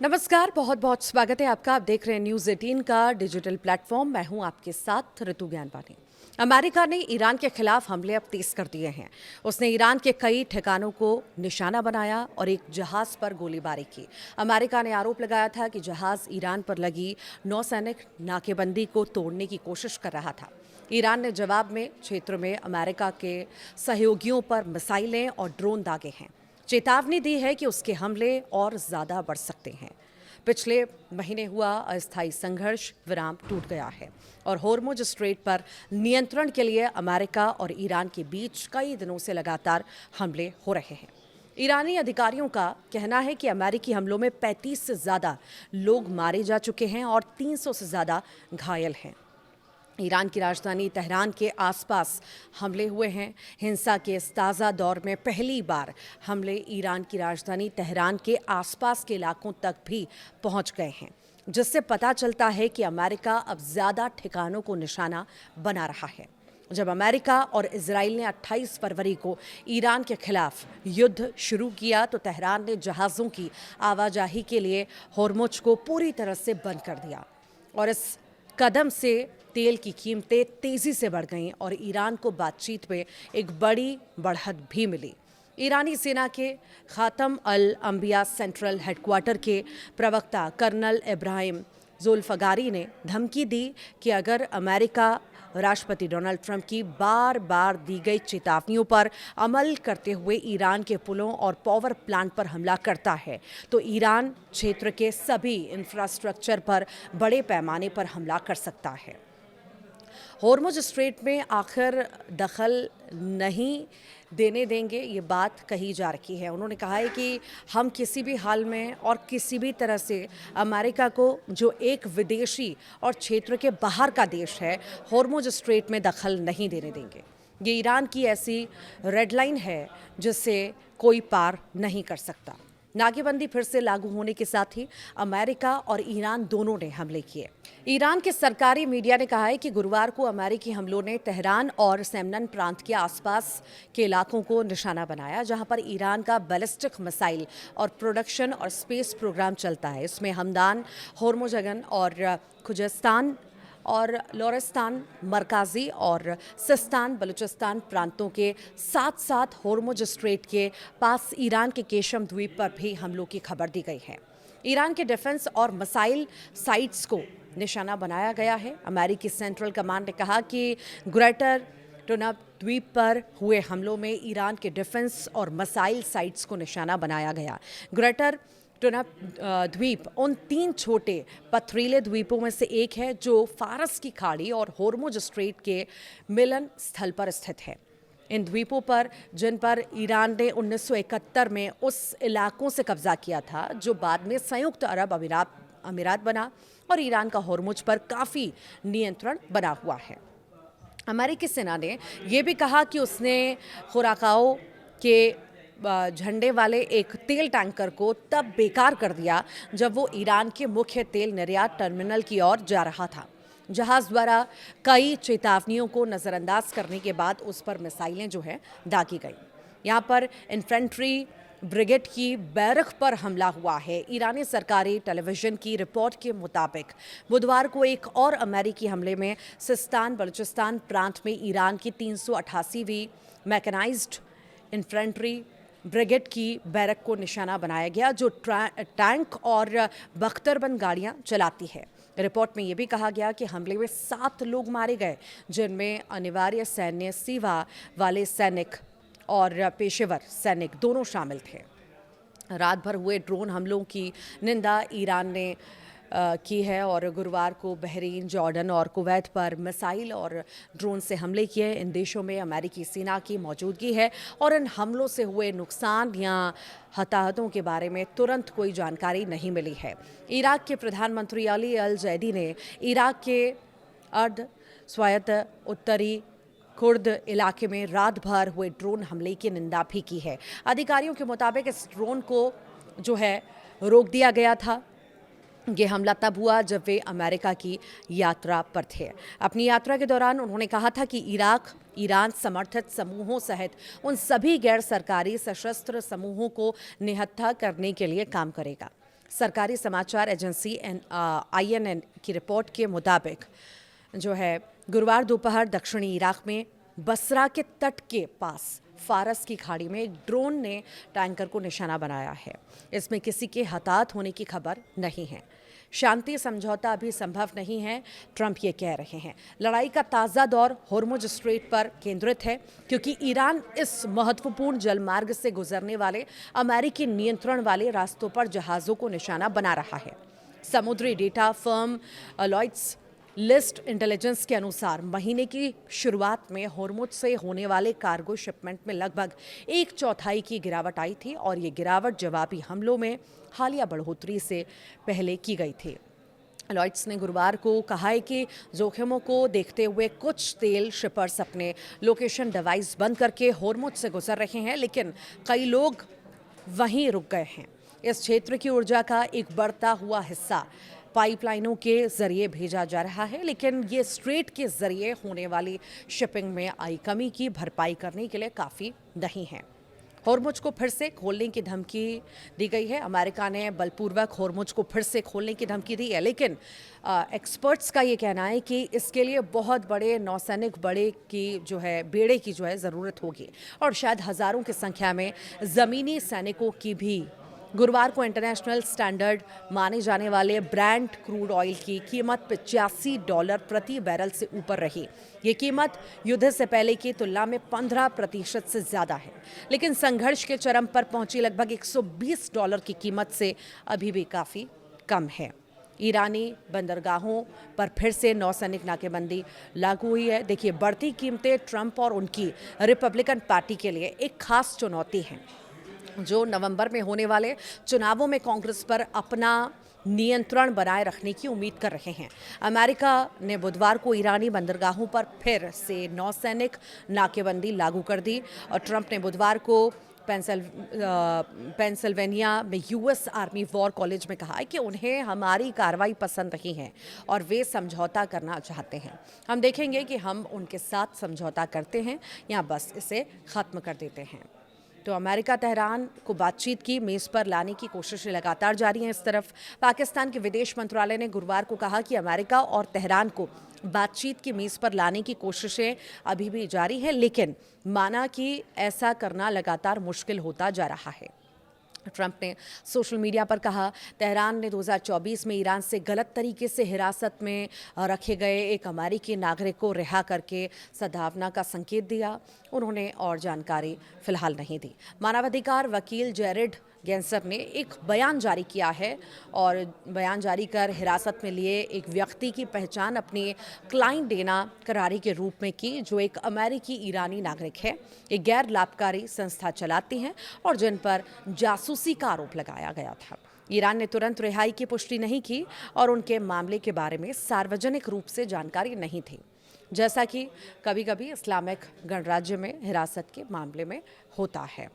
नमस्कार, बहुत बहुत स्वागत है आपका। आप देख रहे हैं न्यूज़ 18 का डिजिटल प्लेटफॉर्म। मैं हूं आपके साथ ऋतु ज्ञानवानी। अमेरिका ने ईरान के खिलाफ हमले अब तेज कर दिए हैं। उसने ईरान के कई ठिकानों को निशाना बनाया और एक जहाज पर गोलीबारी की। अमेरिका ने आरोप लगाया था कि जहाज ईरान पर लगी नौसैनिक नाकेबंदी को तोड़ने की कोशिश कर रहा था। ईरान ने जवाब में क्षेत्र में अमेरिका के सहयोगियों पर मिसाइलें और ड्रोन दागे हैं। चेतावनी दी है कि उसके हमले और ज्यादा बढ़ सकते हैं। पिछले महीने हुआ अस्थायी संघर्ष विराम टूट गया है और होर्मुज स्ट्रेट पर नियंत्रण के लिए अमेरिका और ईरान के बीच कई दिनों से लगातार हमले हो रहे हैं। ईरानी अधिकारियों का कहना है कि अमेरिकी हमलों में 35 से ज्यादा लोग मारे जा चुके हैं और 300 से ज्यादा घायल हैं। ईरान की राजधानी तेहरान के आसपास हमले हुए हैं। हिंसा के इस ताज़ा दौर में पहली बार हमले ईरान की राजधानी तेहरान के आसपास के इलाकों तक भी पहुंच गए हैं, जिससे पता चलता है कि अमेरिका अब ज़्यादा ठिकानों को निशाना बना रहा है। जब अमेरिका और इजराइल ने 28 फरवरी को ईरान के खिलाफ युद्ध शुरू किया तो तेहरान ने जहाज़ों की आवाजाही के लिए होर्मुज को पूरी तरह से बंद कर दिया और इस कदम से तेल की कीमतें तेजी से बढ़ गईं और ईरान को बातचीत में एक बड़ी बढ़त भी मिली। ईरानी सेना के खातम अल अंबिया सेंट्रल हेडक्वार्टर के प्रवक्ता कर्नल इब्राहिम जुल्फगारी ने धमकी दी कि अगर अमेरिका राष्ट्रपति डोनाल्ड ट्रंप की बार बार दी गई चेतावनियों पर अमल करते हुए ईरान के पुलों और पावर प्लांट पर हमला करता है तो ईरान क्षेत्र के सभी इंफ्रास्ट्रक्चर पर बड़े पैमाने पर हमला कर सकता है। होर्मुज स्ट्रेट में आखिर दखल नहीं देने देंगे, ये बात कही जा रही है। उन्होंने कहा है कि हम किसी भी हाल में और किसी भी तरह से अमेरिका को, जो एक विदेशी और क्षेत्र के बाहर का देश है, होर्मुज स्ट्रेट में दखल नहीं देने देंगे। ये ईरान की ऐसी रेड लाइन है जिससे कोई पार नहीं कर सकता। नाकेबंदी फिर से लागू होने के साथ ही अमेरिका और ईरान दोनों ने हमले किए। ईरान के सरकारी मीडिया ने कहा है कि गुरुवार को अमेरिकी हमलों ने तेहरान और सेमनन प्रांत के आसपास के इलाकों को निशाना बनाया, जहां पर ईरान का बैलिस्टिक मिसाइल और प्रोडक्शन और स्पेस प्रोग्राम चलता है। इसमें हमदान, होर्मुजगन और खुजस्तान और लोरिस्तान, मरकाजी और सिस्तान बलूचिस्तान प्रांतों के साथ साथ होर्मुज स्ट्रेट के पास ईरान के केशम द्वीप पर भी हमलों की खबर दी गई है। ईरान के डिफेंस और मिसाइल साइट्स को निशाना बनाया गया है। अमेरिकी सेंट्रल कमांड ने कहा कि ग्रेटर टुनब द्वीप पर हुए हमलों में ईरान के डिफेंस और मिसाइल साइट्स को निशाना बनाया गया। ग्रेटर टुनब द्वीप उन 3 छोटे पथरीले द्वीपों में से एक है जो फारस की खाड़ी और होर्मुज स्ट्रेट के मिलन स्थल पर स्थित है। इन द्वीपों पर, जिन पर ईरान ने 1971 में उस इलाकों से कब्जा किया था जो बाद में संयुक्त अरब अमीरात बना, और ईरान का होर्मुज पर काफ़ी नियंत्रण बना हुआ है। अमेरिकी सेना ने यह भी कहा कि उसने खुराकाओ के झंडे वाले एक तेल टैंकर को तब बेकार कर दिया जब वो ईरान के मुख्य तेल निर्यात टर्मिनल की ओर जा रहा था। जहाज द्वारा कई चेतावनियों को नज़रअंदाज करने के बाद उस पर मिसाइलें जो है दागी गई। यहाँ पर इन्फेंट्री ब्रिगेड की बैरक पर हमला हुआ है। ईरानी सरकारी टेलीविजन की रिपोर्ट के मुताबिक बुधवार को एक और अमेरिकी हमले में सिस्तान बलूचिस्तान प्रांत में ईरान की 388वीं मैकेनाइज्ड इन्फेंट्री ब्रिगेड की बैरक को निशाना बनाया गया, जो टैंक और बख्तरबंद गाड़ियां चलाती है। रिपोर्ट में यह भी कहा गया कि हमले में 7 लोग मारे गए, जिनमें अनिवार्य सैन्य सेवा वाले सैनिक और पेशेवर सैनिक दोनों शामिल थे। रात भर हुए ड्रोन हमलों की निंदा ईरान ने की है और गुरुवार को बहरीन, जॉर्डन और कुवैत पर मिसाइल और ड्रोन से हमले किए। इन देशों में अमेरिकी सेना की मौजूदगी है और इन हमलों से हुए नुकसान या हताहतों के बारे में तुरंत कोई जानकारी नहीं मिली है। इराक के प्रधानमंत्री अली अल जैदी ने इराक के अर्ध स्वायत्त उत्तरी कुर्द इलाके में रात भर हुए ड्रोन हमले की निंदा भी की है। अधिकारियों के मुताबिक इस ड्रोन को जो है रोक दिया गया था। ये हमला तब हुआ जब वे अमेरिका की यात्रा पर थे। अपनी यात्रा के दौरान उन्होंने कहा था कि इराक ईरान समर्थित समूहों सहित उन सभी गैर सरकारी सशस्त्र समूहों को निहत्था करने के लिए काम करेगा। सरकारी समाचार एजेंसी INN की रिपोर्ट के मुताबिक जो है गुरुवार दोपहर दक्षिणी इराक में बसरा के तट के पास फारस की खाड़ी में एक ड्रोन ने टैंकर को निशाना बनाया है। इसमें किसी के हताहत होने की खबर नहीं है। शांति समझौता अभी संभव नहीं है, ट्रंप ये कह रहे हैं। लड़ाई का ताज़ा दौर होर्मुज स्ट्रेट पर केंद्रित है क्योंकि ईरान इस महत्वपूर्ण जलमार्ग से गुजरने वाले अमेरिकी नियंत्रण वाले रास्तों पर जहाज़ों को निशाना बना रहा है। समुद्री data firm Lloyd's List Intelligence के अनुसार महीने की शुरुआत में होर्मुज से होने वाले कार्गो शिपमेंट में लगभग 1/4 की गिरावट आई थी और ये गिरावट जवाबी हमलों में हालिया बढ़ोतरी से पहले की गई थी। लॉयड्स ने गुरुवार को कहा है कि जोखिमों को देखते हुए कुछ तेल शिपर्स अपने लोकेशन डिवाइस बंद करके होर्मुज से गुजर रहे हैं, लेकिन कई लोग वहीं रुक गए हैं। इस क्षेत्र की ऊर्जा का एक बढ़ता हुआ हिस्सा पाइपलाइनों के जरिए भेजा जा रहा है, लेकिन ये स्ट्रेट के जरिए होने वाली शिपिंग में आई कमी की भरपाई करने के लिए काफ़ी नहीं है। होर्मुज को फिर से खोलने की धमकी दी गई है। अमेरिका ने बलपूर्वक होर्मुज को फिर से खोलने की धमकी दी है, लेकिन एक्सपर्ट्स का ये कहना है कि इसके लिए बहुत बड़े नौसैनिक बेड़े की ज़रूरत होगी और शायद हज़ारों की संख्या में ज़मीनी सैनिकों की भी। गुरुवार को इंटरनेशनल स्टैंडर्ड माने जाने वाले ब्रेंट क्रूड ऑयल की कीमत $85 प्रति बैरल से ऊपर रही। ये कीमत युद्ध से पहले की तुलना में 15% से ज़्यादा है, लेकिन संघर्ष के चरम पर पहुंची लगभग $120 की कीमत से अभी भी काफ़ी कम है। ईरानी बंदरगाहों पर फिर से नौसैनिक नाकेबंदी लागू हुई है। देखिए, बढ़ती कीमतें ट्रंप और उनकी रिपब्लिकन पार्टी के लिए एक खास चुनौती है, जो नवंबर में होने वाले चुनावों में कांग्रेस पर अपना नियंत्रण बनाए रखने की उम्मीद कर रहे हैं। अमेरिका ने बुधवार को ईरानी बंदरगाहों पर फिर से नौसैनिक नाकेबंदी लागू कर दी और ट्रंप ने बुधवार को पेंसिल्वेनिया में US आर्मी वॉर कॉलेज में कहा है कि उन्हें हमारी कार्रवाई पसंद नहीं है और वे समझौता करना चाहते हैं। हम देखेंगे कि हम उनके साथ समझौता करते हैं या बस इसे ख़त्म कर देते हैं। तो अमेरिका तेहरान को बातचीत की मेज़ पर लाने की कोशिशें लगातार जारी हैं। इस तरफ पाकिस्तान के विदेश मंत्रालय ने गुरुवार को कहा कि अमेरिका और तेहरान को बातचीत की मेज़ पर लाने की कोशिशें अभी भी जारी हैं, लेकिन माना कि ऐसा करना लगातार मुश्किल होता जा रहा है। ट्रंप ने सोशल मीडिया पर कहा, तेहरान ने 2024 में ईरान से गलत तरीके से हिरासत में रखे गए एक अमेरिकी नागरिक को रिहा करके सद्भावना का संकेत दिया। उन्होंने और जानकारी फिलहाल नहीं दी। मानवाधिकार वकील जेरेड गेंसर ने एक बयान जारी किया है और बयान जारी कर हिरासत में लिए एक व्यक्ति की पहचान अपनी क्लाइंट डेना करारी के रूप में की, जो एक अमेरिकी ईरानी नागरिक है, एक गैर लाभकारी संस्था चलाती हैं और जिन पर जासूसी का आरोप लगाया गया था। ईरान ने तुरंत रिहाई की पुष्टि नहीं की और उनके मामले के बारे में सार्वजनिक रूप से जानकारी नहीं थी, जैसा कि कभी-कभी इस्लामिक गणराज्य में हिरासत के मामले में होता है।